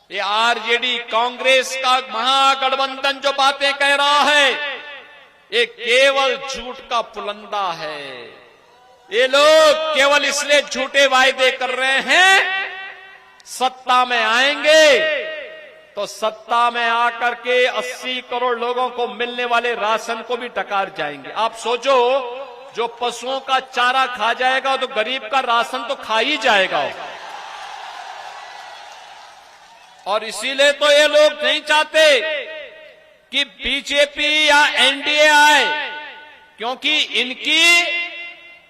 ये आरजेडी कांग्रेस का महागठबंधन जो बातें कह रहा है, ये केवल झूठ का पुलंदा है। ये लोग केवल इसलिए झूठे वायदे कर रहे हैं, सत्ता में आएंगे तो सत्ता में आकर के 80 करोड़ लोगों को मिलने वाले राशन को भी टकार जाएंगे। आप सोचो, जो पशुओं का चारा खा जाएगा तो गरीब का राशन तो खा ही जाएगा। और इसीलिए तो ये लोग नहीं चाहते कि बीजेपी या एनडीए आए, क्योंकि इनकी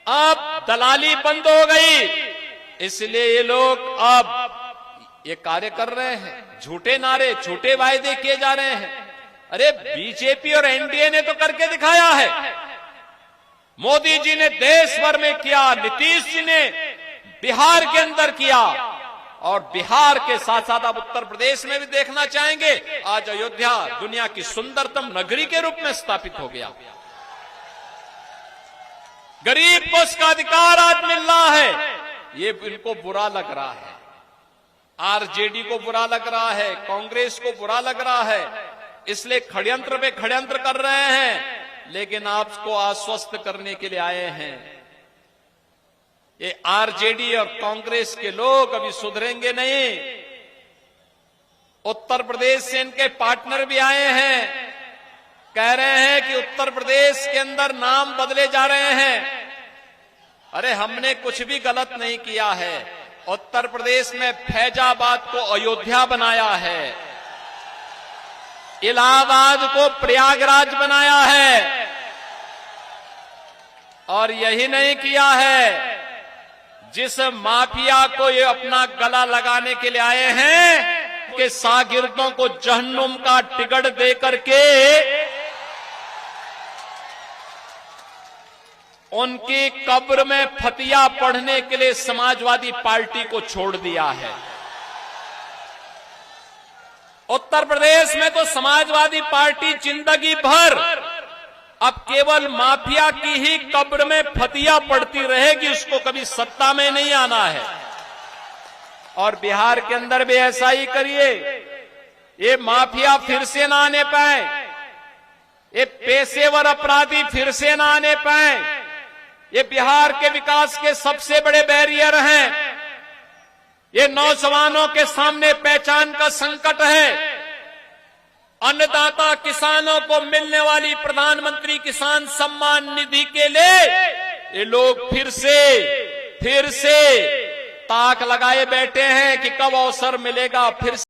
अब दलाली बंद हो गई। इसलिए ये लोग अब ये कार्य कर रहे हैं, झूठे नारे, झूठे वायदे किए जा रहे हैं। अरे बीजेपी और एनडीए ने तो करके दिखाया है। मोदी जी ने देश भर में किया, नीतीश जी ने बिहार के अंदर किया, और बिहार के साथ साथ अब उत्तर प्रदेश में भी देखना चाहेंगे। आज अयोध्या दुनिया की सुंदरतम नगरी के रूप में स्थापित हो गया। गरीब को उसका अधिकार आज मिल रहा है। ये इनको बुरा लग रहा है, आरजेडी को बुरा लग रहा है, कांग्रेस को बुरा लग रहा है, इसलिए षड्यंत्र पे षड्यंत्र कर रहे हैं। लेकिन आपको आश्वस्त करने के लिए आए हैं, ये आरजेडी और कांग्रेस के लोग अभी सुधरेंगे नहीं। उत्तर प्रदेश से इनके पार्टनर भी आए हैं, कह रहे हैं कि उत्तर प्रदेश के अंदर नाम बदले जा रहे हैं। अरे हमने कुछ भी गलत नहीं किया है। उत्तर प्रदेश में फैजाबाद को अयोध्या बनाया है, इलाहाबाद को प्रयागराज बनाया है, और यही नहीं किया है, जिस माफिया को ये अपना गला लगाने के लिए आए हैं कि शागिर्दों को जहन्नुम का टिकट दे करके उनकी कब्र में फतिया पढ़ने के लिए समाजवादी पार्टी को छोड़ दिया है। उत्तर प्रदेश में तो समाजवादी पार्टी जिंदगी भर अब केवल माफिया की ही कब्र में फतिया पड़ती रहेगी, उसको कभी सत्ता में नहीं आना है। और बिहार के अंदर भी ऐसा ही करिए, ये माफिया फिर से ना आने पाए, ये पेशेवर अपराधी फिर से ना आने पाए। ये बिहार के विकास के सबसे बड़े बैरियर हैं। ये नौजवानों के सामने पहचान का संकट है। अन्नदाता किसानों को मिलने वाली प्रधानमंत्री किसान सम्मान निधि के लिए ये लोग फिर से ताक लगाए बैठे हैं कि कब अवसर मिलेगा फिर से